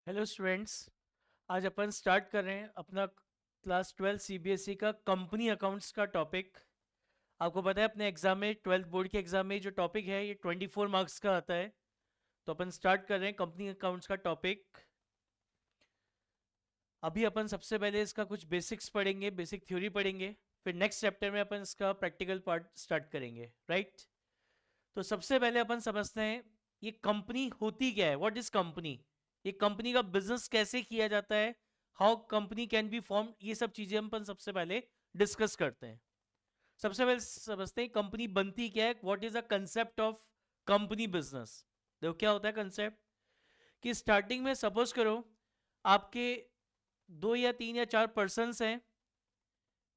Hello students. आज अपन start कर रहे हैं अपना क्लास 12 सीबीएसई का कंपनी अकाउंट्स का टॉपिक। आपको पता है अपने एग्जाम में 12th बोर्ड के एग्जाम में जो टॉपिक है ये 24 मार्क्स का आता है। तो अपन स्टार्ट कर रहे हैं कंपनी अकाउंट्स का टॉपिक। अभी अपन सबसे पहले इसका कुछ बेसिक्स पढ़ेंगे, बेसिक थ्योरी पढ़ेंगे। फिर नेक्स्ट चैप्टर में अपन इसका प्रैक्टिकल पार्ट स्टार्ट करेंगे, राइट। तो सबसे पहले अपन समझते हैं ये कंपनी होती क्या है, व्हाट इज कंपनी। ये कंपनी का बिजनेस कैसे किया जाता है, how company can be form, ये सब चीजें हम अपन सबसे पहले डिस्कस करते हैं। सबसे पहले समझते हैं कंपनी बनती क्या है, what is the concept of company business. देखो क्या होता है कंसेप्ट, कि स्टार्टिंग में सपोज करो आपके 2 या 3 या 4 पर्सन हैं।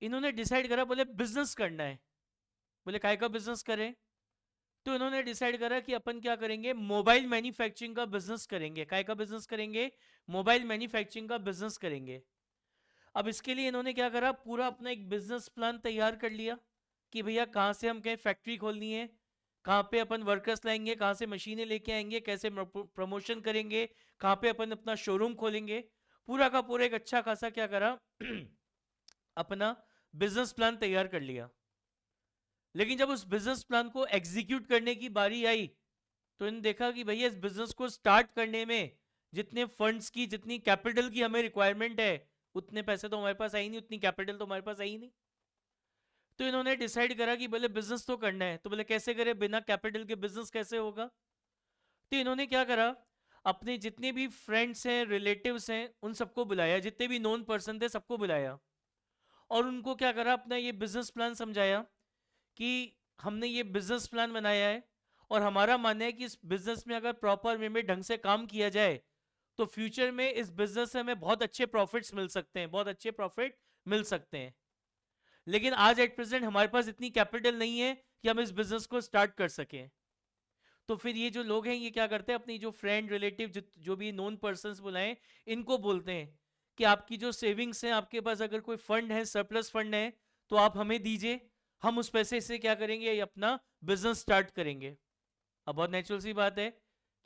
इन्होंने डिसाइड करा, बोले बिजनेस करना है। बोले काय का बिजनेस करें, तो इन्होंने डिसाइड करा कि अपन क्या करेंगे, मोबाइल मैन्युफैक्चरिंग का बिजनेस करेंगे। काय का बिजनेस करेंगे, मोबाइल मैन्युफैक्चरिंग का बिजनेस करेंगे। अब इसके लिए इन्होंने क्या करा, पूरा अपना एक बिजनेस प्लान तैयार कर लिया कि भैया कहाँ से हम कहीं फैक्ट्री खोलनी है, कहाँ पे अपन वर्कर्स लाएंगे, कहाँ से मशीनें लेके आएंगे, कैसे प्रमोशन करेंगे, कहाँ पे अपन अपना शोरूम खोलेंगे। पूरा का पूरा एक अच्छा खासा क्या करा अपना बिजनेस प्लान तैयार कर लिया। लेकिन जब उस बिजनेस प्लान को एग्जीक्यूट करने की बारी आई, तो इन्होंने देखा कि भैया इस बिजनेस को स्टार्ट करने में जितने फंड्स की, जितनी कैपिटल की हमें रिक्वायरमेंट है, उतने पैसे तो हमारे पास आई नहीं, उतनी कैपिटल तो हमारे पास आई नहीं। तो इन्होंने डिसाइड करा कि बोले बिजनेस तो करना है, तो बोले कैसे करें, बिना कैपिटल के बिजनेस कैसे होगा। तो इन्होंने क्या करा, अपने जितने भी फ्रेंड्स हैं, रिलेटिव्स हैं, उन सबको बुलाया, जितने भी नोन पर्सन थे सबको बुलाया। और उनको क्या करा, अपना ये बिजनेस प्लान समझाया कि हमने ये बिजनेस प्लान बनाया है और हमारा मानना है कि इस बिजनेस में अगर प्रॉपर वे में ढंग से काम किया जाए तो फ्यूचर में इस बिजनेस से हमें बहुत अच्छे प्रॉफिट्स मिल सकते हैं, बहुत अच्छे प्रॉफिट मिल सकते हैं। लेकिन आज एट प्रेजेंट हमारे पास इतनी कैपिटल नहीं है कि हम इस बिजनेस को स्टार्ट कर सकें। तो फिर ये जो लोग हैं ये क्या करते हैं, अपनी जो फ्रेंड रिलेटिव जो भी नोन पर्सन बुलाएं, इनको बोलते हैं कि आपकी जो सेविंग्स हैं, आपके पास अगर कोई फंड है, सरप्लस फंड है, तो आप हमें दीजिए। हम उस पैसे से क्या करेंगे, ये अपना बिजनेस स्टार्ट करेंगे। अब बहुत नेचुरल सी बात है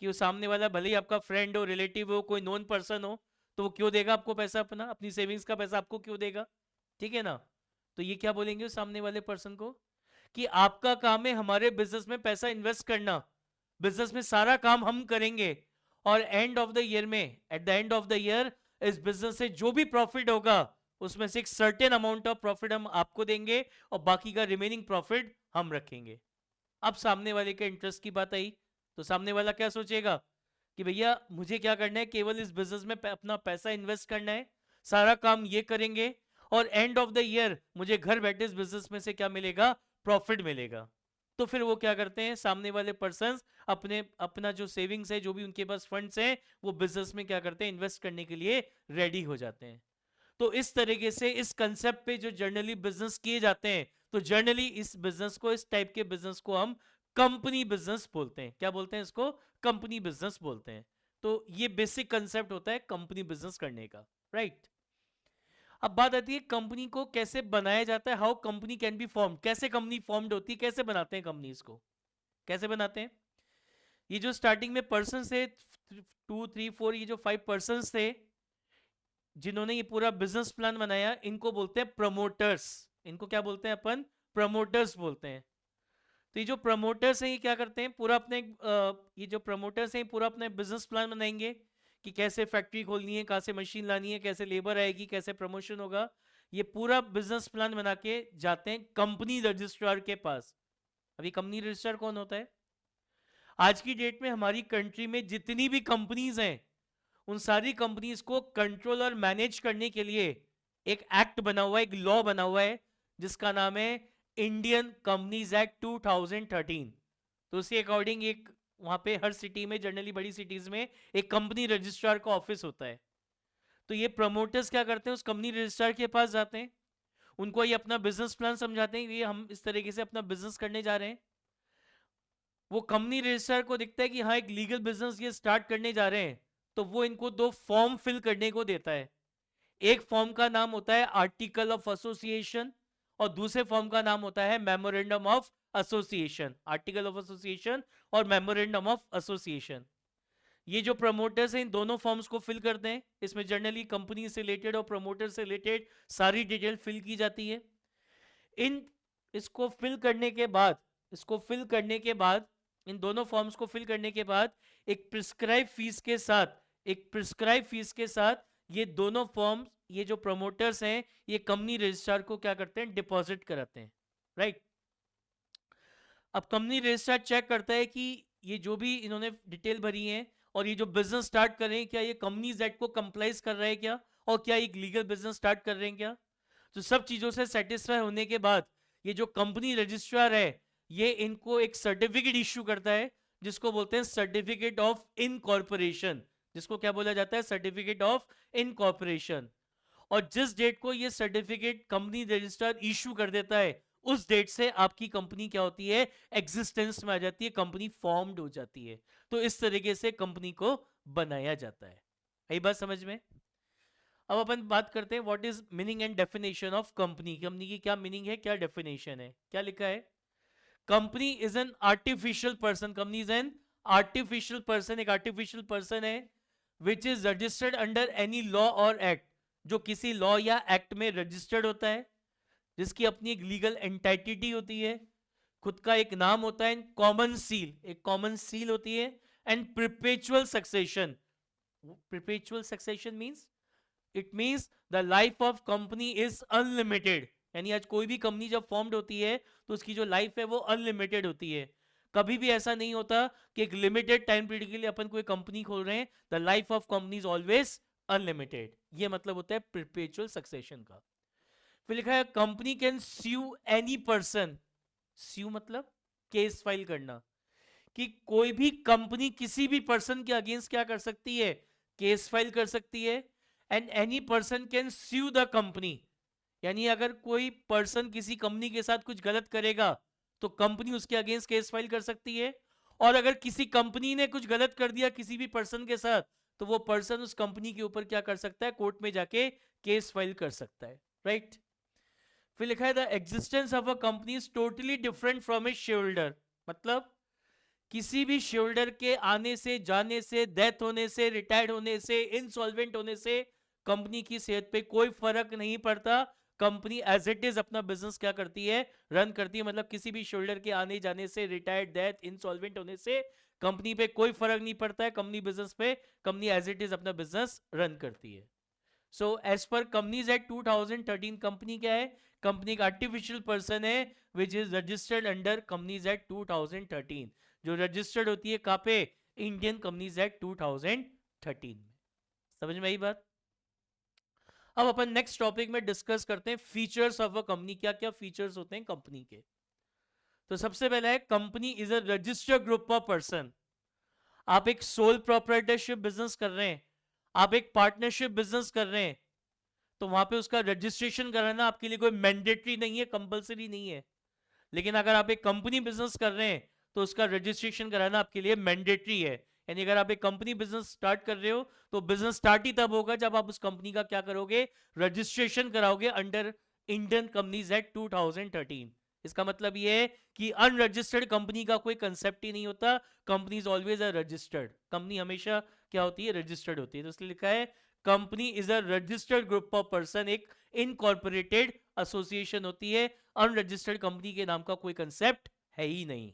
कि वो सामने वाला भले ही आपका फ्रेंड हो, रिलेटिव हो, कोई नॉन पर्सन हो, तो वो क्यों देगा आपको पैसा, अपना अपनी सेविंग्स का पैसा आपको क्यों देगा। ठीक है ना। तो ये क्या बोलेंगे उस सामने वाले पर्सन को, कि आपका काम है हमारे बिजनेस में पैसा इन्वेस्ट करना, बिजनेस में सारा काम हम करेंगे, और एंड ऑफ द ईयर में, at the end of the year, इस बिजनेस से जो भी प्रॉफिट होगा उसमें से एक सर्टेन अमाउंट ऑफ प्रॉफिट हम आपको देंगे और बाकी का रिमेनिंग प्रॉफिट हम रखेंगे। अब सामने वाले के इंटरेस्ट की बात आई, तो सामने वाला क्या सोचेगा कि भैया मुझे क्या करना है, केवल इस बिजनेस में अपना पैसा इन्वेस्ट करना है, सारा काम ये करेंगे, और एंड ऑफ द ईयर मुझे घर बैठे इस बिजनेस में से क्या मिलेगा, प्रॉफिट मिलेगा। तो फिर वो क्या करते हैं, सामने वाले पर्सन अपने अपना जो सेविंग्स है, जो भी उनके पास फंड्स हैं, वो बिजनेस में क्या करते हैं, इन्वेस्ट करने के लिए रेडी हो जाते हैं। तो इस तरीके से इस कंसेप्ट पे जो जर्नली बिजनेस किए जाते हैं, तो जर्नली इस बिजनेस को, इस टाइप के बिजनेस को हम कंपनी बिजनेस बोलते हैं। क्या बोलते हैं इसको, कंपनी बिजनेस बोलते हैं। तो ये बेसिक कंसेप्ट होता है कंपनी बिजनेस करने का, राइट। अब बात आती है कंपनी को कैसे बनाया जाता है, how company can be form, कैसे कंपनी फॉर्म्ड होती है, कैसे बनाते हैं कंपनीज को, कैसे बनाते हैं। ये जो स्टार्टिंग में पर्सन थे 2 3 4, ये जो 5 पर्सन थे जिन्होंने ये पूरा बिजनेस प्लान बनाया, इनको बोलते हैं प्रमोटर्स। इनको क्या बोलते हैं अपन, प्रमोटर्स बोलते हैं। तो ये जो प्रमोटर्स हैं ये क्या करते हैं, पूरा अपने ये जो प्रमोटर्स हैं पूरा अपना बिजनेस प्लान बनाएंगे कि कैसे फैक्ट्री खोलनी है, कहाँ से मशीन लानी है, कैसे लेबर आएगी, कैसे प्रमोशन होगा। ये पूरा बिजनेस प्लान बना के जाते हैं कंपनी रजिस्ट्रार के पास। अभी कंपनी रजिस्ट्रार कौन होता है, आज की डेट में हमारी कंट्री में जितनी भी कंपनीज हैं, उन सारी कंपनीज को कंट्रोल और मैनेज करने के लिए एक एक्ट बना हुआ है, एक लॉ बना हुआ है, जिसका नाम है इंडियन कंपनीज एक्ट 2013। तो उसके अकॉर्डिंग एक वहां पे हर सिटी में, जनरली बड़ी सिटीज में, एक कंपनी रजिस्ट्रार का ऑफिस होता है। तो ये प्रमोटर्स क्या करते हैं, उस कंपनी रजिस्ट्रार के पास जाते हैं, उनको ये अपना बिजनेस प्लान समझाते हैं, ये हम इस तरीके से अपना बिजनेस करने जा रहे हैं। वो कंपनी रजिस्ट्रार को दिखता है कि हाँ एक लीगल बिजनेस ये स्टार्ट करने जा रहे हैं, तो वो इनको 2 फॉर्म फिल करने को देता है। एक फॉर्म का नाम होता है आर्टिकल ऑफ एसोसिएशन, और दूसरे फॉर्म का नाम होता है memorandum of association. Article of association और मेमोरेंडम ऑफ एसोसिएशन, ये जो प्रमोटर्स हैं इन दोनों फॉर्म्स को फिल करते हैं। इसमें जनरली कंपनी से रिलेटेड और प्रमोटर से रिलेटेड सारी डिटेल फिल की जाती है। इन इसको फिल करने के बाद इन दोनों फॉर्म्स को फिल करने के बाद एक प्रिस्क्राइब फीस के साथ ये दोनों फॉर्म्स, ये जो प्रमोटर्स हैं, ये कंपनी रजिस्ट्रार को क्या करते हैं, डिपॉजिट कराते हैं, राइट। अब कंपनी रजिस्ट्रार चेक करता है कि ये जो भी इन्होंने डिटेल भरी है और ये जो बिजनेस स्टार्ट कर रहे हैं, क्या ये कंपनीज एक्ट को कंप्लाइज कर रहे हैं क्या, और क्या एक लीगल बिजनेस स्टार्ट कर रहे हैं क्या। तो सब चीजों से सेटिस्फाई होने के बाद ये जो कंपनी रजिस्ट्रार है ये इनको एक सर्टिफिकेट इश्यू करता है, जिसको बोलते हैं सर्टिफिकेट ऑफ इनकॉर्पोरेशन। जिसको क्या बोला जाता है, सर्टिफिकेट ऑफ इनकॉर्पोरेशन। और जिस डेट को ये सर्टिफिकेट कंपनी रजिस्ट्रार इशू कर देता है, उस डेट से आपकी कंपनी क्या होती है, एग्जिस्टेंस में आ जाती है, कंपनी फॉर्म्ड हो जाती है। तो इस तरीके से कंपनी को बनाया जाता है। यही बात समझ में। अब अपन बात करते हैं what is meaning and definition of company. Company की क्या मीनिंग है, क्या डेफिनेशन है, क्या लिखा है। Company is an artificial person, company is an artificial person, एक आर्टिफिशियल पर्सन है which is registered under any law और एक्ट, जो किसी लॉ या एक्ट में रजिस्टर्ड होता है, जिसकी अपनी एक लीगल एंटाइटी होती है, खुद का एक नाम होता है, कॉमन सील, एक कॉमन सील होती है, and perpetual succession. Perpetual succession means, it means the life of company is unlimited. यानी आज कोई भी कंपनी जब फॉर्म्ड होती है तो उसकी जो लाइफ है वो अनलिमिटेड होती है। कभी भी ऐसा नहीं होता कि एक लिमिटेड टाइम पीरियड के लिए अपन कोई कंपनी खोल रहे हैं। The life of company is always unlimited. ये मतलब होता है परपेचुअल सक्सेशन का। फिर लिखा है company can sue any person. Sue मतलब केस फाइल करना, कि कोई भी कंपनी किसी भी पर्सन के अगेंस्ट क्या कर सकती है, केस फाइल कर सकती है। And any person can sue the company, यानी अगर कोई पर्सन किसी कंपनी के साथ कुछ गलत करेगा तो कंपनी उसके अगेंस्ट केस फाइल कर सकती है। और अगर किसी कंपनी ने कुछ गलत कर दिया किसी भी पर्सन के साथ, तो वो पर्सन उस कंपनी के ऊपर क्या कर सकता है, कोर्ट में जाके केस फाइल कर सकता है, राइट। फिर लिखा है the existence of a company is totally different from A share holder. मतलब किसी भी शेयर होल्डर के आने से, जाने से, डेथ होने से, रिटायर्ड होने से, इनसॉल्वेंट होने से कंपनी की सेहत पे कोई फर्क नहीं पड़ता। कंपनी एज इट इज अपना बिजनेस क्या करती है, रन करती है। मतलब किसी भी शेयर होल्डर के आने जाने से, रिटायर्ड, डेथ, इनसॉल्वेंट होने से कंपनी पे कोई फर्क नहीं पड़ता है। कंपनी बिजनेस पे, कंपनी एज इट इज अपना बिजनेस रन करती है। So as per companies act 2013, company क्या है, कंपनी एक आर्टिफिशियल पर्सन है which is registered under companies act 2013, जो रजिस्टर्ड होती है कहाँ पे, इंडियन कंपनीज एक्ट 2013 में। समझ में आई बात। अब अपन नेक्स्ट टॉपिक में डिस्कस करते हैं फीचर्स ऑफ अ कंपनी। क्या क्या फीचर्स होते हैं कंपनी के। तो सबसे पहला है company is a registered group of person. आप एक सोल प्रोप्राइटरशिप बिजनेस कर रहे हैं, आप एक पार्टनरशिप बिजनेस कर रहे हैं, तो वहां पे उसका रजिस्ट्रेशन कराना आपके लिए कोई मैंडेटरी नहीं है, कंपलसरी नहीं है। लेकिन अगर आप एक कंपनी बिजनेस कर रहे हैं तो उसका रजिस्ट्रेशन कराना आपके लिए मैंडेटरी है। यानी अगर आप एक कंपनी बिजनेस स्टार्ट कर रहे हो तो बिजनेस स्टार्ट ही तब होगा जब आप उस कंपनी का क्या करोगे, रजिस्ट्रेशन कराओगे अंडर इंडियन कंपनीज एक्ट 2013। इसका मतलब ये है कि अनरजिस्टर्ड कंपनी का कोई कंसेप्ट ही नहीं होता। Company is always a registered company, हमेशा क्या होती है, रजिस्टर्ड होती है। तो इसलिए लिखा है company is a registered group of person, एक इनकॉर्पोरेटेड एसोसिएशन होती है। अनरजिस्टर्ड कंपनी के नाम का कोई कंसेप्ट है ही नहीं।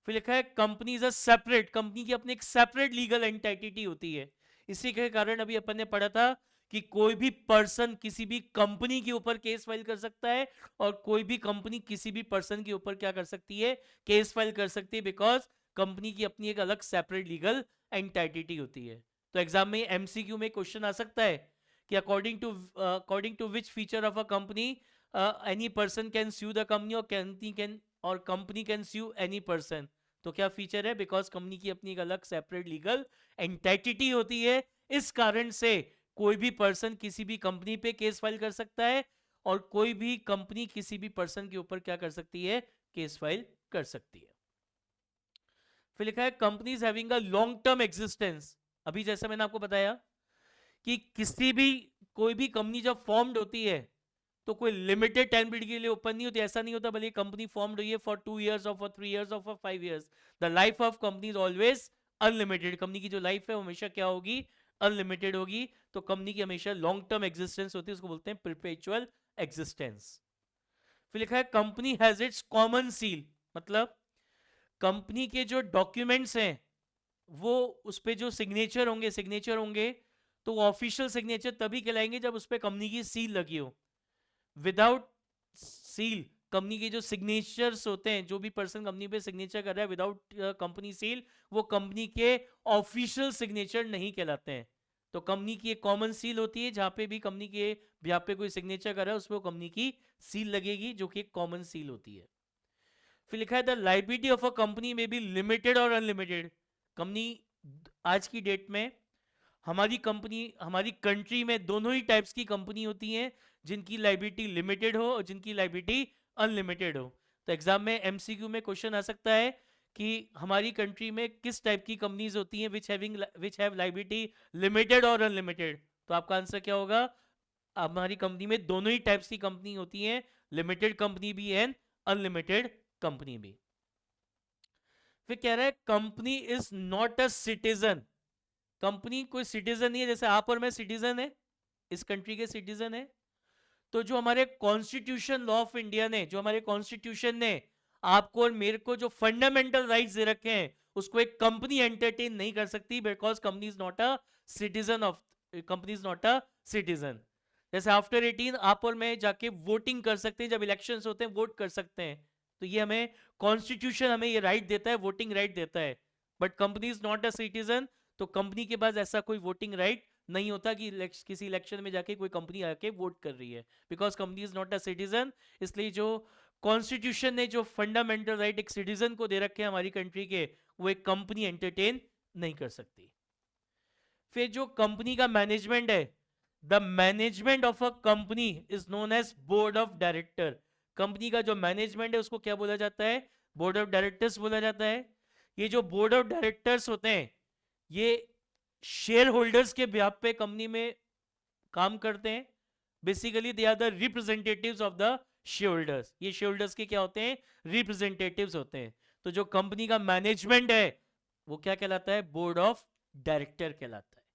फिर लिखा है company is a separate, company की अपनी एक सेपरेट लीगल एंटिटी होती है। इसी के कारण अभी अपन ने पढ़ा था कि कोई भी पर्सन किसी भी कंपनी के ऊपर केस फाइल कर सकता है, और कोई भी कंपनी किसी भी पर्सन के ऊपर क्या कर सकती है, केस फाइल कर सकती है, बिकॉज कंपनी की अपनी एक अलग सेपरेट लीगल एंटिटी होती है। तो एग्जाम में एमसीक्यू में क्वेश्चन आ सकता है कि according to which feature of a company any person can sue the company, और company can sue any person. तो क्या फीचर है, बिकॉज कंपनी की अपनी एक अलग सेपरेट लीगल एंटिटी होती है, इस कारण से कोई भी पर्सन किसी भी कंपनी पे केस फाइल कर सकता है, और कोई भी कंपनी किसी भी पर्सन के ऊपर क्या कर सकती है, केस फाइल कर सकती है। फिर लिखा है companies having a long term existence. अभी जैसा मैंने आपको बताया कि किसी भी कोई भी कंपनी जब फॉर्म्ड होती है तो कोई लिमिटेड टाइम पीरियड के लिए ओपन नहीं होती। ऐसा नहीं होता भले कंपनी फॉर्म्ड हुई है फॉर 2 years और फॉर 3 years और for 5 years, the life of company is always unlimited, company की जो लाइफ है वो हमेशा क्या होगी, अनलिमिटेड होगी। तो कंपनी की हमेशा लॉन्ग टर्म एग्जिस्टेंस होती है, उसको बोलते हैं परपेचुअल एग्जिस्टेंस। फिर लिखा है company has its common seal, मतलब कंपनी के जो डॉक्यूमेंट्स हैं वो उस पर जो सिग्नेचर होंगे तो वो ऑफिशियल सिग्नेचर तभी कहलाएंगे जब उस पर कंपनी की सील लगी हो। विदाउट सील, कंपनी के जो सिग्नेचर्स होते हैं, जो भी पर्सन कंपनी पे सिग्नेचर कर रहा है विदाउट कंपनी सील, वो कंपनी के ऑफिशियल सिग्नेचर नहीं कहलाते हैं। तो कंपनी की एक कॉमन सील होती है, जहां पे भी कंपनी के यहाँ पे कोई सिग्नेचर कर रहा है उस पर कंपनी की सील लगेगी, जो कि एक कॉमन सील होती है। फिर लिखा है the liability of a company में बी लिमिटेड और अनलिमिटेड। कंपनी आज की डेट में हमारी कंट्री में दोनों ही टाइप्स की कंपनी होती हैं, जिनकी लाइबिलिटी लिमिटेड हो और जिनकी लाइबिलिटी अनलिमिटेड हो। तो एग्जाम में एमसीक्यू में क्वेश्चन आ सकता है कि हमारी कंट्री में किस टाइप की कंपनीज होती हैं विच हैव लाइबिलिटी लिमिटेड और अनलिमिटेड। तो आपका आंसर क्या होगा, हमारी कंपनी में दोनों ही टाइप्स की कंपनी होती हैं, लिमिटेड कंपनी भी एंड अनलिमिटेड कंपनी भी। फिर कह रहा है company is not a citizen. Company कोई सिटीजन नहीं है, जैसे आप और मैं सिटीजन है, इस कंट्री के सिटीजन है। तो जो हमारे कॉन्स्टिट्यूशन लॉ ऑफ इंडिया ने, जो हमारे कॉन्स्टिट्यूशन ने आपको और मेरे को जो फंडामेंटल राइट्स दे रखे हैं, उसको एक कंपनी एंटरटेन नहीं कर सकती, because company is not a citizen of company is not a citizen. जैसे आफ्टर 18 आप और मैं जाके वोटिंग कर सकते हैं, जब इलेक्शंस होते हैं वोट कर सकते हैं, तो ये हमें कॉन्स्टिट्यूशन हमें ये राइट देता है, वोटिंग राइट देता है। But company is not a citizen, तो कंपनी के पास ऐसा कोई वोटिंग राइट नहीं होता कि किसी इलेक्शन में जाके कोई कंपनी आके वोट कर रही है, because company is not a citizen. इसलिए जो कॉन्स्टिट्यूशन ने जो फंडामेंटल राइट एक सिटीजन को दे रखे हैं हमारी कंट्री के, वो एक कंपनी एंटरटेन नहीं कर सकती। फिर जो कंपनी का मैनेजमेंट है, the management of a company is known as board of director. Company का जो मैनेजमेंट है उसको क्या बोला जाता है, बोर्ड ऑफ डायरेक्टर्स बोला जाता है। ये जो बोर्ड ऑफ डायरेक्टर्स होते हैं ये शेयर होल्डर्स के ब्याह पे कंपनी में काम करते हैं। Basically they are the representatives of the share holders. ये शेयर होल्डर्स के क्या होते हैं, रिप्रेजेंटेटिव्स होते हैं। तो जो कंपनी का मैनेजमेंट है वो क्या कहलाता है, बोर्ड ऑफ डायरेक्टर कहलाता है।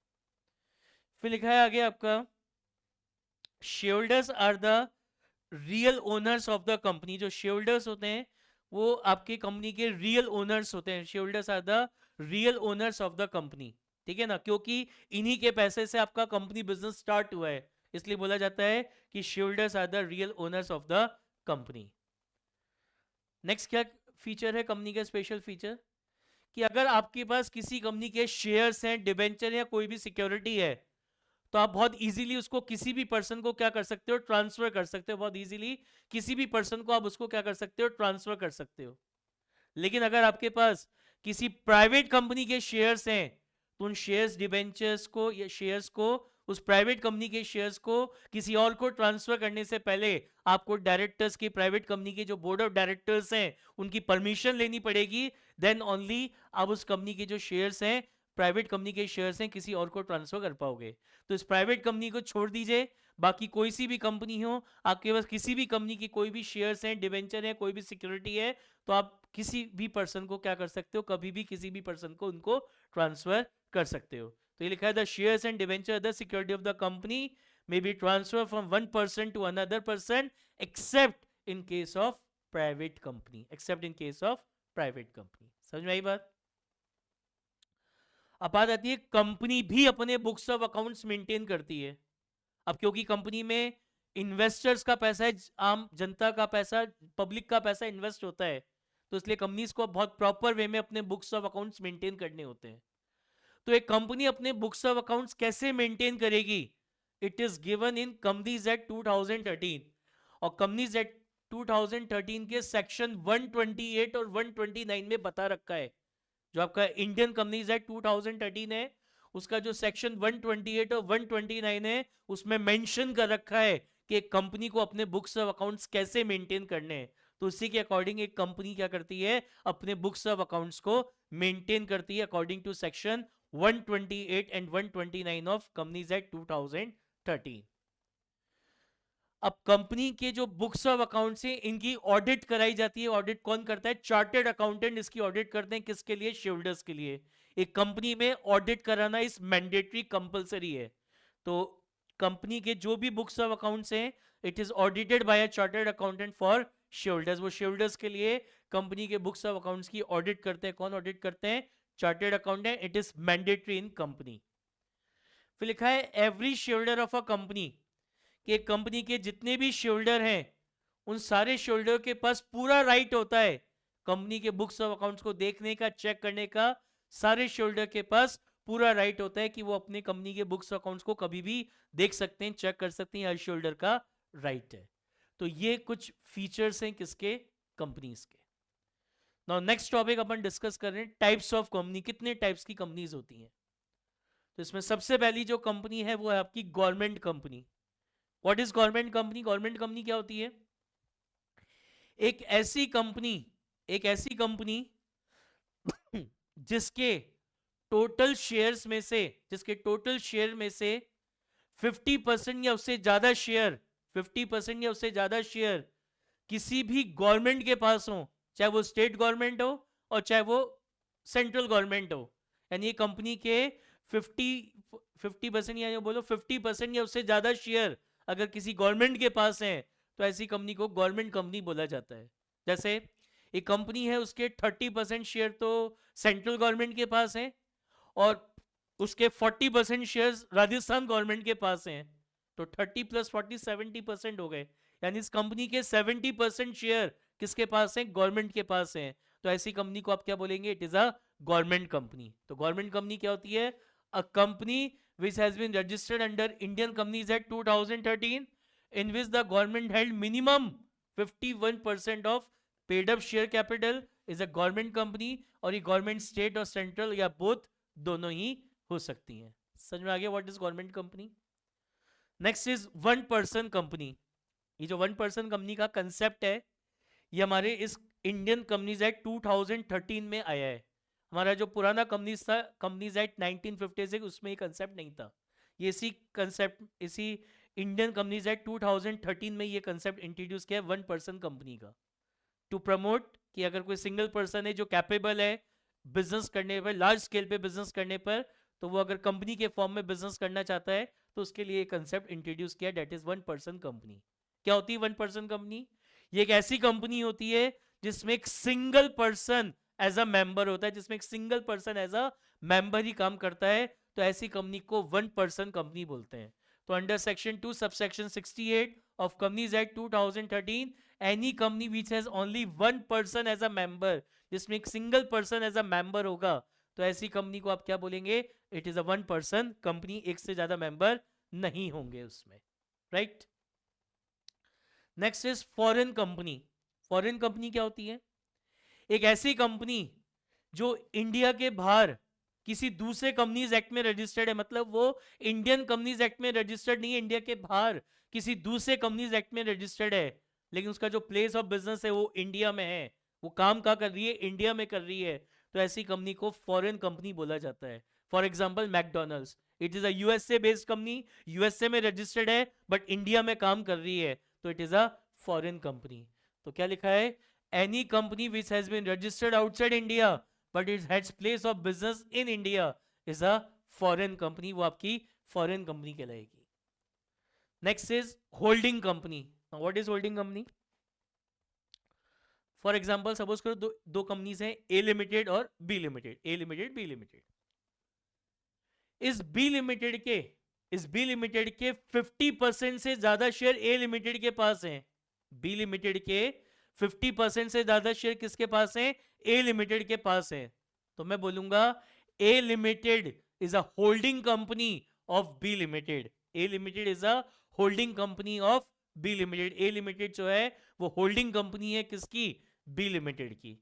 फिर लिखा है आगे आपका share holders are the real owners of the company. जो शेयर होल्डर्स होते हैं वो आपकी कंपनी के रियल ओनर्स होते हैं। Share holders are the real owners of the company, ठीक है ना, क्योंकि इन्हीं के पैसे से आपका कंपनी बिजनेस स्टार्ट हुआ है, इसलिए बोला जाता है कि share holders are the real owners of the company. Next क्या फीचर है कंपनी का, स्पेशल फीचर, कि अगर आपके पास किसी कंपनी के शेयर्स हैं, डिबेंचर या कोई भी सिक्योरिटी है, तो आप बहुत इजीली उसको किसी भी पर्सन को क्या कर सकते हो, ट्रांसफर कर सकते हो। बहुत इजीली किसी भी पर्सन को आप उसको क्या कर सकते हो, ट्रांसफर कर सकते हो। लेकिन अगर आपके पास किसी प्राइवेट कंपनी के शेयर्स हैं, तो उन शेयर्स डिबेंचर्स को या शेयर्स को, उस प्राइवेट कंपनी के शेयर्स को किसी और को ट्रांसफर करने से पहले आपको डायरेक्टर्स की, प्राइवेट कंपनी के जो बोर्ड ऑफ डायरेक्टर्स हैं उनकी परमिशन लेनी पड़ेगी। देन ओनली आप उस कंपनी के जो शेयर्स हैं, प्राइवेट कंपनी के शेयर्स हैं, किसी और को ट्रांसफर कर पाओगे। तो इस प्राइवेट कंपनी को छोड़ दीजिए, बाकी कोई सी भी कंपनी हो, आपके पास किसी भी कंपनी की कोई भी शेयर्स हैं, डिबेंचर है, कोई भी सिक्योरिटी है, तो आप किसी भी पर्सन को क्या कर सकते हो, कभी भी किसी भी पर्सन को उनको ट्रांसफर कर सकते हो। तो ये लिखा है the shares and debenture the security of the company may be transfer from one person to another person except in case of private company, except in case of private company. समझ में आई बात। अब बात आती है कंपनी भी अपने बुक्स ऑफ अकाउंट्स मेंटेन करती है। अब क्योंकि कंपनी में इन्वेस्टर्स का पैसा है, आम जनता का पैसा, पब्लिक का पैसा इन्वेस्ट होता है, तो इसलिए कंपनीज को बहुत प्रॉपर वे में अपने बुक्स ऑफ अकाउंट्स मेंटेन करने होते हैं। तो एक कंपनी अपने बुक्स ऑफ अकाउंट्स कैसे मेंटेन करेगी, it is given in companies act 2013। और कंपनीज एक्ट 2013 के सेक्शन 128 और 129 में बता रखा है। जो आपका इंडियन कंपनीज एक्ट 2013 है, उसका जो सेक्शन 128 और 129 है, उसमें मेंशन कर रखा है कि एक कंपनी को अपने बुक्स ऑफ अकाउंट्स कैसे मेंटेन करने हैं। तो उसी के अकॉर्डिंग एक कंपनी क्या करती है, अपने बुक्स ऑफ अकाउंट्स को मेंटेन करती है according to section 128 and 129 of companies act 2013। अब कंपनी के जो बुक्स ऑफ अकाउंट्स हैं इनकी ऑडिट कराई जाती है। ऑडिट कौन करता है? चार्टेड अकाउंटेंट इसकी ऑडिट करते हैं। किसके लिए? शेयरहोल्डर्स के लिए। एक कंपनी में ऑडिट कराना इस मैंडेटरी कंपलसरी है। तो कंपनी के जो भी बुक्स ऑफ अकाउंट्स हैं it is audited bye a chartered accountant for shareholders. वो शेयरहोल्डर्स के लिए कंपनी के बुक्स ऑफ अकाउंट्स की ऑडिट करते हैं। कौन ऑडिट करते हैं? Chartered accountant. It is mandatory in company. फिर लिखा है every shareholder of a company, कि कंपनी के जितने भी शेयरहोल्डर हैं उन सारे शेयरहोल्डर के पास पूरा राइट होता है कंपनी के बुक्स ऑफ अकाउंट्स को देखने का, चेक करने का। सारे शेयरहोल्डर के पास पूरा राइट होता है कि वो अपने कंपनी के बुक्स अकाउंट्स को कभी भी देख सकते हैं, चेक कर सकते हैं। हर शेयरहोल्डर का राइट है। तो ये कुछ फीचर्स हैं किसके? कंपनीज के। नाउ नेक्स्ट टॉपिक अपन डिस्कस कर रहे हैं टाइप्स ऑफ कंपनी। कितने टाइप्स की कंपनीज होती हैं? तो इसमें सबसे पहली जो कंपनी है वो है आपकी government company. What is government company? Government company क्या होती है? एक ऐसी कंपनी जिसके टोटल शेयर्स में से 50% या उससे ज्यादा शेयर 50% या उससे ज्यादा शेयर किसी भी गवर्नमेंट के पास हो, चाहे वो स्टेट गवर्नमेंट हो और चाहे वो सेंट्रल गवर्नमेंट हो। यानी ये कंपनी के 50% या बोलो 50% या उससे ज्यादा शेयर अगर किसी गवर्नमेंट के पास है तो ऐसी कंपनी को गवर्नमेंट कंपनी बोला जाता है। जैसे एक कंपनी है उसके 30% शेयर तो सेंट्रल गवर्नमेंट के पास है और उसके 40% शेयर्स राजस्थान गवर्नमेंट के पास हैं, तो 30 + 40 70% हो गए। यानी इस कंपनी के 70% शेयर किसके पास हैं? गवर्नमेंट के पास हैं। तो ऐसी कंपनी को आप क्या बोलेंगे? It is a government company. तो गवर्नमेंट कंपनी क्या होती है? A company which has been registered under Indian Companies Act 2013 in which the government held minimum 51% of paid up share capital is a government company। और ये government state और central या both दोनों ही हो सकती हैं। समझ में आ गया what is government company? Next is one person company. ये जो वन पर्सन कंपनी का कंसेप्ट है ये हमारे इस इंडियन कंपनीज एक्ट 2013 में आया है। हमारा जो पुराना कंपनीज था कंपनीज एक्ट 1956 उसमें ये कंसेप्ट नहीं था। ये इसी इंडियन कंपनीज एक्ट 2013 में ये कंसेप्ट इंट्रोड्यूस किया है वन पर्सन कंपनी का, टू प्रमोट कि अगर कोई सिंगल पर्सन है जो कैपेबल है बिजनेस करने पर, लार्ज स्केल पे बिजनेस करने पर, तो वो अगर कंपनी के फॉर्म में बिजनेस करना चाहता है तो उसके लिए कंसेप्ट इंट्रोड्यूस किया, that is one person company. क्या होती है वन पर्सन कंपनी? ये एक ऐसी कंपनी होती है जिसमें एक single person as a member होता है, जिसमें एक single person as a member ही काम करता है। तो ऐसी कंपनी को वन पर्सन कंपनी बोलते हैं। तो under section 2 subsection 68 of companies act 2013 any company which has only one person as a member, जिसमें एक single person as a member होगा, तो ऐसी कंपनी को आप क्या बोलेंगे? It is a one person company. एक से ज्यादा मेंबर नहीं होंगे उसमें, right. Next is foreign company. Foreign company क्या होती है? एक ऐसी कंपनी जो इंडिया के बाहर किसी दूसरे कंपनीज एक्ट में रजिस्टर्ड है, मतलब वो इंडियन कंपनीज एक्ट में रजिस्टर्ड नहीं है, इंडिया के बाहर किसी दूसरे कंपनीज एक्ट में रजिस्टर्ड है, लेकिन उसका जो प्लेस ऑफ बिजनेस है वो इंडिया में है, वो काम कहाँ कर रही है? इंडिया में कर रही है। तो ऐसी कंपनी को फॉरेन कंपनी बोला जाता है। For example McDonald's, it is a USA based company, USA में रजिस्टर्ड है बट इंडिया में काम कर रही है, तो it is a foreign company. तो क्या लिखा है? Any company which has been registered outside India but it has place of business in India is a foreign company. वो आपकी फॉरेन कंपनी कहलाएगी। Next is holding company. What is holding company? For example suppose करो दो companies हैं, ए limited और B limited, A limited B limited. इस B limited के 50% से ज्यादा शेयर ए लिमिटेड के पास हैं। बी लिमिटेड के 50% से ज्यादा शेयर किसके पास हैं? ए लिमिटेड के पास है। तो मैं बोलूंगा A limited is a holding company of B limited. A limited is a holding company of B limited. A limited जो है वो होल्डिंग कंपनी है किसकी? बी लिमिटेड की।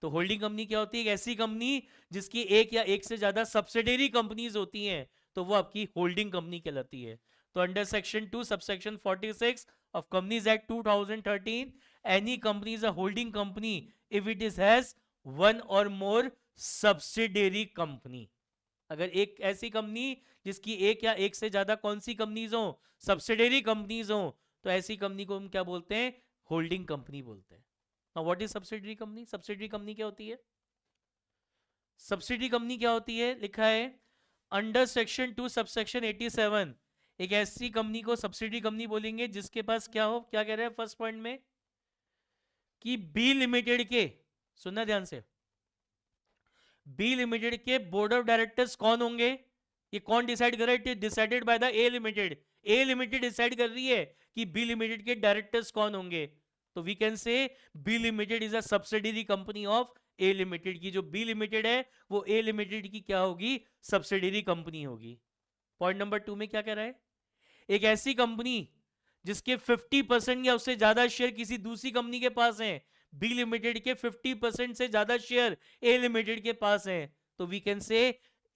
तो होल्डिंग कंपनी क्या होती है? एक ऐसी कंपनी जिसकी एक या एक से ज्यादा सब्सिडरी कंपनीज होती हैं, तो वो आपकी होल्डिंग कंपनी कहलाती है। तो under section 2 subsection 46 of companies act 2013 any company is a holding company if it is has one और मोर सब्सिडरी कंपनी। अगर एक ऐसी कंपनी जिसकी एक या एक से ज्यादा कौन सी कंपनीज हो? सब्सिडरी कंपनीज हो, तो ऐसी कंपनी को हम क्या बोलते हैं? होल्डिंग कंपनी बोलते हैं। Now what is subsidiary company? Subsidiary company क्या होती है? सब्सिडी कंपनी क्या होती है? लिखा है अंडर सेक्शन 2 सबसेक्शन 87, एक ऐसी कंपनी को सब्सिडी कंपनी बोलेंगे जिसके पास क्या हो, क्या कह रहे हैं फर्स्ट पॉइंट में, कि बी लिमिटेड के, सुनना ध्यान से, बी लिमिटेड के बोर्ड ऑफ डायरेक्टर्स कौन होंगे? ये कौन डिसाइड कर रहा है? It is decided by the A limited. A limited decide कर रही है कि बी लिमिटेड के डायरेक्टर्स कौन होंगे। तो we can say B limited is a subsidiary company of A limited. की जो बी लिमिटेड है वो ए लिमिटेड की क्या होगी? सब्सिडरी कंपनी होगी। पॉइंट नंबर 2 में क्या कह रहा है? एक ऐसी कंपनी जिसके 50% या उससे ज्यादा शेयर किसी दूसरी कंपनी के पास हैं, बी लिमिटेड के 50% से ज्यादा शेयर ए लिमिटेड के पास हैं, तो we can say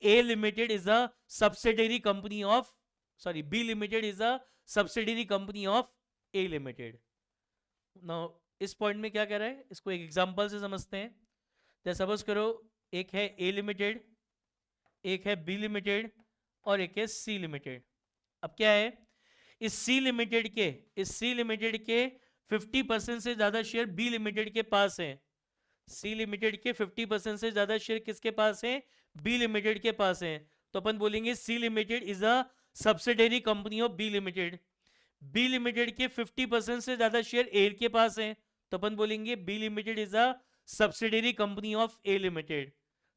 A limited is a subsidiary company of, sorry, B limited is a subsidiary company of A limited. Now इस पॉइंट में क्या कह रहा है, इसको एक एग्जांपल से समझते हैं। जैसे सपोज करो एक है ए लिमिटेड, एक है बी लिमिटेड और एक है सी लिमिटेड। अब क्या है, इस सी लिमिटेड के 50% से ज्यादा शेयर बी लिमिटेड के पास हैं। सी लिमिटेड के 50% से ज्यादा शेयर किसके पास हैं? बी लिमिटेड के पास हैं। तो अपन बोलेंगे C limited is a subsidiary company of B limited. B limited के 50% से ज्यादा शेयर ए के पास हैं, तो अपन बोलेंगे B limited is a subsidiary company of A limited.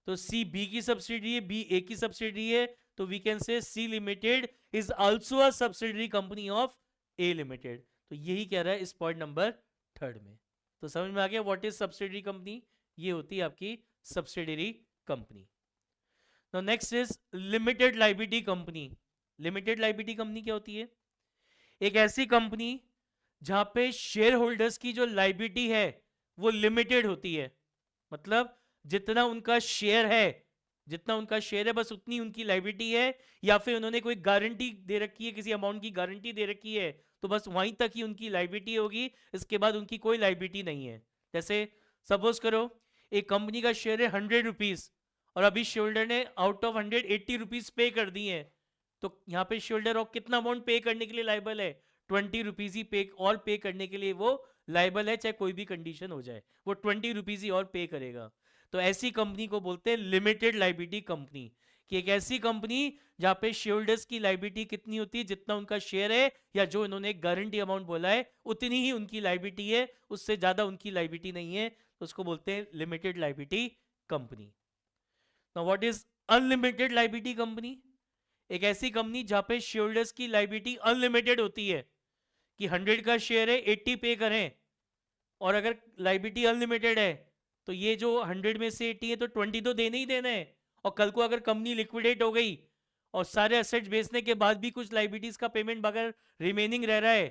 तो सी बी की सब्सिडरी है, बी ए की सब्सिडरी है, तो we can say C limited is also a subsidiary company of A limited. तो यही कह रहा है इस पॉइंट नंबर 3 में। तो समझ में आ गया व्हाट इज सब्सिडरी कंपनी? ये होती है आपकी subsidiary company. Now next is limited liability company. Limited liability company क्या होती है? एक ऐसी कंपनी जहां पे शेयर होल्डर्स की जो लायबिलिटी है वो लिमिटेड होती है। मतलब जितना उनका शेयर है, जितना उनका शेयर है बस उतनी उनकी लायबिलिटी है, या फिर उन्होंने कोई गारंटी दे रखी है, किसी अमाउंट की गारंटी दे रखी है, तो बस वहीं तक ही उनकी लायबिलिटी होगी, इसके बाद उनकी कोई लायबिलिटी नहीं है। जैसे सपोज करो एक कंपनी का शेयर है 100 रुपीज, और अभी शेयर ने आउट ऑफ 180 रुपीज पे कर दिए हैं, तो यहाँ पे शेयर और कितना अमाउंट पे करने के लिए लाइबल है? 20 रुपीज ही पे, और पे करने के लिए वो लाइबल है, चाहे कोई भी कंडीशन हो जाए, वो 20 रुपीज ही और पे करेगा। तो ऐसी कंपनी को बोलते हैं लिमिटेड लायबिलिटी कंपनी। कि एक ऐसी कंपनी जहां पे शेयरहोल्डर्स की लायबिलिटी कितनी होती है? जितना उनका शेयर है, या जो इन्होंने गारंटी अमाउंट बोला है उतनी ही उनकी लायबिलिटी है, उससे ज्यादा उनकी लायबिलिटी नहीं है, तो उसको बोलते हैं limited liability company. Now what is unlimited liability company? एक ऐसी कंपनी जहां पे शेयरहोल्डर्स की लायबिलिटी अनलिमिटेड होती है, कि 100 का शेयर है 80 पे करें, और अगर लायबिलिटी अनलिमिटेड है तो ये जो 100 में से 80 है तो 20 तो देने ही देना है, और कल को अगर कंपनी लिक्विडेट हो गई और सारे एसेट्स बेचने के बाद भी कुछ लायबिलिटीज का पेमेंट अगर रिमेनिंग रह रहा है,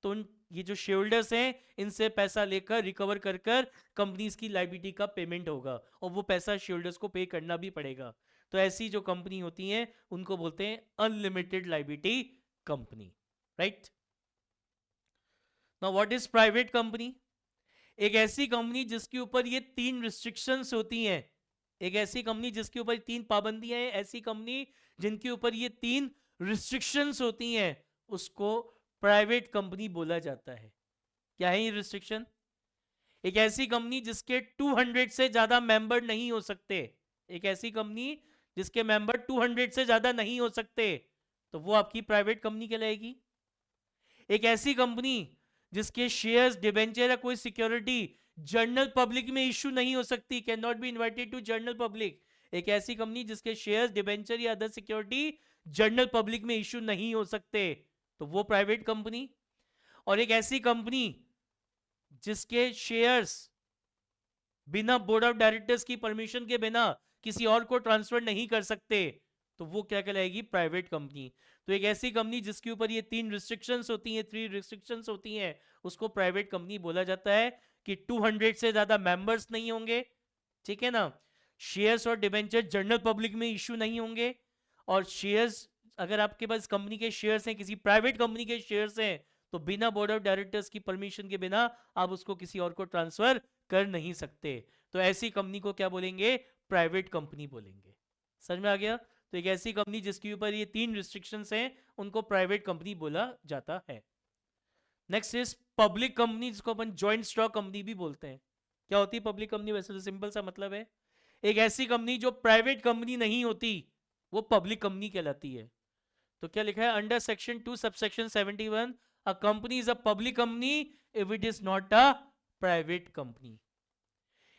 तो ये जो शेयरहोल्डर्स हैं इनसे पैसा लेकर रिकवर कर कर कंपनीज की लायबिलिटी का पेमेंट होगा, और वो पैसा शेयरहोल्डर्स को पे करना भी पड़ेगा। तो ऐसी जो कंपनी होती हैं उनको बोलते हैं unlimited liability company, right. Now what is private company? एक ऐसी कंपनी जिसके ऊपर ये 3 रिस्ट्रिक्शंस होती हैं। एक ऐसी कंपनी जिसके ऊपर 3 पाबंदियां हैं, ऐसी कंपनी जिनके ऊपर ये 3 रिस्ट्रिक्शंस होती हैं, उसको प्राइवेट कंपनी बोला जाता है। क्या है ये रिस्ट्रिक्शन? एक ऐसी कंपनी जिसके 200 से ज्यादा मेंबर नहीं हो सकते। एक ऐसी कंपनी जिसके मेंबर 200 से ज्यादा नहीं हो सकते, तो वो आपकी प्राइवेट कंपनी कहलाएगी। एक ऐसी कंपनी जिसके शेयर्स, डिबेंचर या कोई सिक्योरिटी जनरल पब्लिक में इशू नहीं हो सकती, can not be invited to general public. एक ऐसी कंपनी जिसके शेयर्स, डिबेंचर या अदर सिक्योरिटी जनरल पब्लिक में इशू नहीं हो सकते, तो वो प्राइवेट कंपनी। और एक ऐसी कंपनी जिसके शेयर्स बिना बोर्ड ऑफ डायरेक्टर्स की परमिशन के बिना किसी और को ट्रांसफर नहीं कर सकते, तो वो क्या कहलाएगी? Private company. तो एक ऐसी कंपनी जिसके ऊपर ये 3 रिस्ट्रिक्शंस होती हैं, 3 रिस्ट्रिक्शंस होती हैं, उसको प्राइवेट कंपनी बोला जाता है। कि 200 से ज्यादा मेंबर्स नहीं होंगे, ठीक है ना, शेयर्स और डिबेंचर जनरल पब्लिक में इशू नहीं होंगे, और शेयर्स, अगर आपके पास कंपनी के शेयर्स हैं, किसी प्राइवेट कंपनी के शेयर्स हैं, तो बिना बोर्ड ऑफ डायरेक्टर्स की परमिशन के बिना आप उसको किसी और को ट्रांसफर कर नहीं सकते। तो ऐसी कंपनी को क्या बोलेंगे? प्राइवेट कंपनी बोलेंगे। समझ में आ गया? तो एक ऐसी कंपनी जिसके ऊपर ये 3 रिस्ट्रिक्शंस हैं, उनको प्राइवेट कंपनी बोला जाता है। नेक्स्ट इज पब्लिक कंपनी, जिसको अपन ज्वाइंट स्टॉक कंपनी भी बोलते हैं। क्या होती है पब्लिक कंपनी? वैसे तो सिंपल सा मतलब है एक ऐसी कंपनी जो प्राइवेट कंपनी नहीं होती, वो पब्लिक कंपनी कहलाती है। तो क्या लिखा है under section 2 subsection 71, a company is a public company if it is not a private company.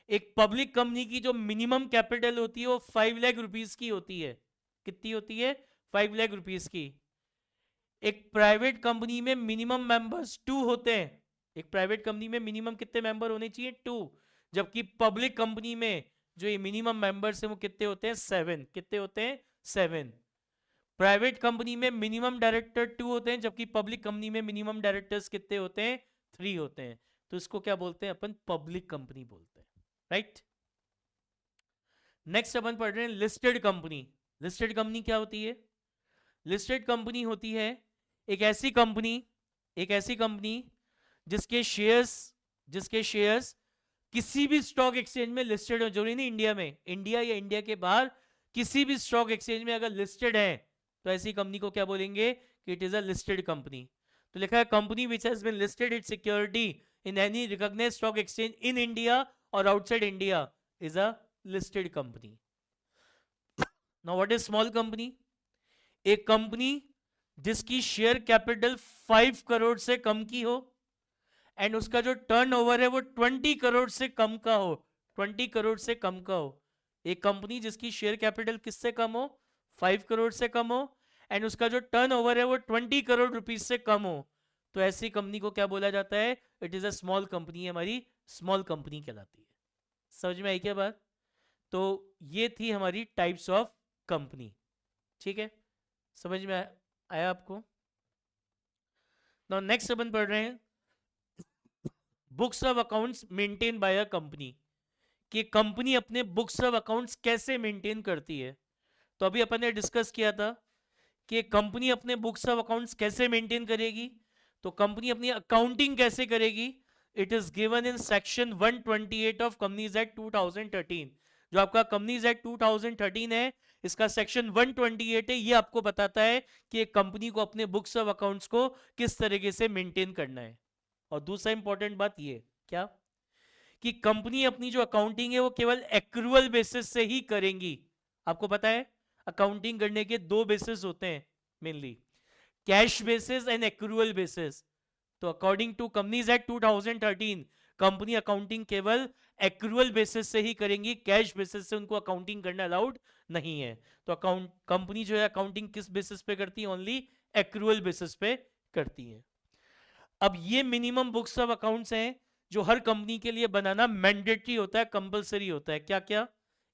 एक पब्लिक कंपनी की जो मिनिमम कैपिटल होती है वो 5 लाख रुपीस की होती है। कितनी होती है? 5 लाख रुपीस की। एक प्राइवेट कंपनी में मिनिमम मेंबर्स 2 होते हैं। एक प्राइवेट कंपनी में मिनिमम कितने मेंबर होने चाहिए? 2। जबकि पब्लिक कंपनी में जो ये मिनिमम मेंबर्स हैं वो कितने होते हैं? 7। कितने होते हैं? 7। प्राइवेट कंपनी में मिनिमम डायरेक्टर 2 होते हैं, जबकि पब्लिक कंपनी में मिनिमम डायरेक्टर्स कितने होते हैं? 3 होते हैं। तो इसको क्या बोलते हैं अपन? पब्लिक कंपनी बोलते हैं, राइट। नेक्स्ट अपन पढ़ रहे हैं लिस्टेड कंपनी। लिस्टेड कंपनी क्या होती है? लिस्टेड कंपनी होती है एक ऐसी कंपनी, एक ऐसी कंपनी जिसके शेयर्स किसी भी स्टॉक एक्सचेंज में लिस्टेड हो। जरूरी नहीं इंडिया में, इंडिया या इंडिया के बाहर किसी भी स्टॉक एक्सचेंज में अगर लिस्टेड है तो ऐसी कंपनी को क्या बोलेंगे? कि it is a listed company. तो लिखा है company which has been listed it security in any recognised stock exchange in India और outside India is a listed company. Now what is small company? एक कंपनी जिसकी share capital 5 crore से कम की हो एंड उसका जो टर्नओवर है वो 20 करोड़ से कम का हो। 20 करोड़ से कम का हो। एक कंपनी जिसकी शेयर कैपिटल किससे कम हो? 5 करोड़ से कम हो एंड उसका जो टर्नओवर है वो 20 करोड़ रुपीज से कम हो, तो ऐसी कंपनी को क्या बोला जाता है? It is a small company, हमारी स्मॉल कंपनी कहलाती है। समझ में आई क्या बात? तो ये थी हमारी टाइप्स ऑफ कंपनी। ठीक है, समझ में आया आपको? नाउ नेक्स्ट अपन पढ़ रहे हैं books of accounts maintain by a company. कि कंपनी अपने बुक्स ऑफ अकाउंट्स कैसे मेंटेन करती है। तो अभी अपन ने डिस्कस किया था कि कंपनी अपने बुक्स ऑफ अकाउंट्स कैसे मेंटेन करेगी। तो कंपनी अपनी अकाउंटिंग कैसे करेगी? It is given in section 128 of companies act 2013। जो आपका कंपनीज एक्ट 2013 है, इसका सेक्शन 128 है, ये आपको बताता है कि एक कंपनी को अपने बुक्स ऑफ अकाउंट्स को किस तरीके से मेंटेन करना है। और दूसरा इंपॉर्टेंट बात ये क्या कि कंपनी अपनी जो अकाउंटिंग है वो केवल एक्रूअल बेसिस से ही करेंगी। आपको पता है अकाउंटिंग करने के 2 बेसिस होते हैं mainly, cash basis and accrual basis. तो according to companies act 2013 company accounting केवल एक्रूअल बेसिस से ही करेंगी, कैश बेसिस से उनको अकाउंटिंग करना अलाउड नहीं है। तो अकाउंट कंपनी जो है अकाउंटिंग किस बेसिस पे करती है? ओनली एक्रूअल बेसिस पे करती है। अब ये मिनिमम बुक्स ऑफ अकाउंट्स हैं जो हर कंपनी के लिए बनाना मैंडेटरी होता है, कंपलसरी होता है। क्या क्या?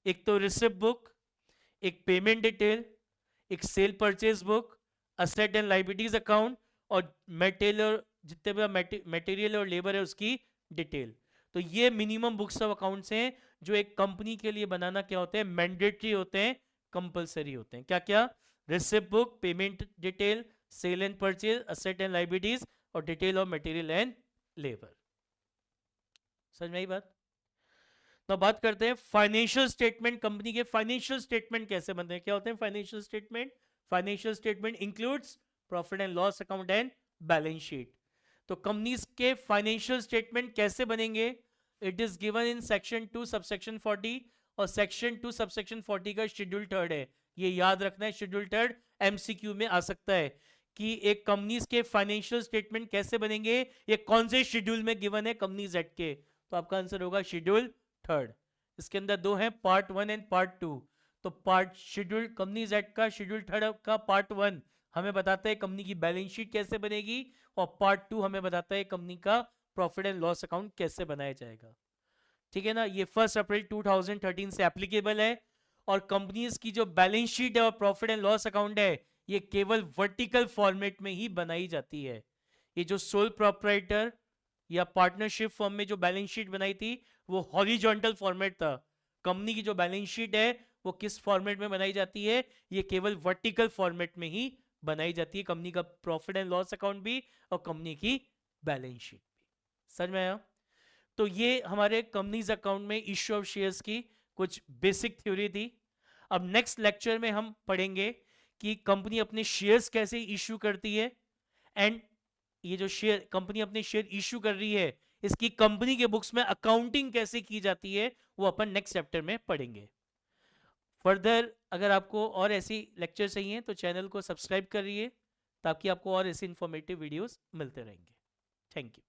एक तो रिसिप्ट बुक, एक पेमेंट डिटेल, एक cell purchase book, asset and liabilities account, और मटेरियल, जितने भी मटेरियल और लेबर है उसकी डिटेल। तो ये मिनिमम बुक्स ऑफ अकाउंट्स हैं जो एक कंपनी के लिए बनाना क्या होते हैं? मैंडेटरी होते हैं, कंपलसरी होते हैं। क्या क्या? Receipt book, payment detail, sale and purchase, asset and liabilities, और detail of material and labour. समझ में आई बात? तो बात करते हैं फाइनेंशियल स्टेटमेंट। कंपनी के फाइनेंशियल स्टेटमेंट कैसे बनते हैं? क्या होते हैं financial statement? Financial statement includes profit and loss account and balance sheet. तो कंपनीज के फाइनेंशियल स्टेटमेंट कैसे बनेंगे? It is given in section 2 subsection 40, और सेक्शन 2 सबसेक्शन 40 का शेड्यूल 3 है। ये याद रखना है, शेड्यूल 3 एमसीक्यू में आ सकता है कि एक कंपनीज के फाइनेंशियल स्टेटमेंट कैसे बनेंगे, ये कौन से शेड्यूल में गिवन है कंपनीज एक्ट के। तो आपका आंसर होगा शेड्यूल 3। इसके अंदर 2 हैं, पार्ट 1 एंड पार्ट 2। तो पार्ट शेड्यूल कंपनीज एक्ट का शेड्यूल 3 का पार्ट 1 हमें बताता है कंपनी की बैलेंस शीट कैसे बनेगी, और पार्ट 2 हमें बताता है कंपनी का प्रॉफिट एंड लॉस अकाउंट कैसे बनाया जाएगा। ठीक है ना? ये 1 अप्रैल 2013 से एप्लीकेबल है। और कंपनीज की जो बैलेंस शीट है और प्रॉफिट एंड लॉस अकाउंट है, ये केवल वर्टिकल फॉर्मेट में ही बनाई जाती है। ये जो सोल प्रोप्राइटर या पार्टनरशिप फॉर्म में जो बैलेंस शीट बनाई थी वो हॉरिजॉन्टल फॉर्मेट था। कंपनी की जो बैलेंस शीट है वो किस फॉर्मेट में बनाई जाती है? ये केवल वर्टिकल फॉर्मेट में ही बनाई जाती है, कंपनी का प्रॉफिट एंड लॉस अकाउंट भी और कंपनी की बैलेंस शीट भी। समझ में आया? तो ये हमारे कंपनीज अकाउंट में इश्यू ऑफ शेयर्स की कुछ बेसिक थ्योरी थी। अब नेक्स्ट लेक्चर में हम पढ़ेंगे कि कंपनी अपने शेयर्स कैसे इश्यू करती है एंड ये जो शेयर कंपनी अपने शेयर इश्यू कर रही है, इसकी कंपनी के बुक्स में अकाउंटिंग कैसे की जाती है, वो अपन नेक्स्ट चैप्टर में पढ़ेंगे। फर्दर अगर आपको और ऐसी लेक्चर चाहिए तो चैनल को सब्सक्राइब करिए, ताकि आपको और ऐसे इंफॉर्मेटिव वीडियोस मिलते रहेंगे। Thank you.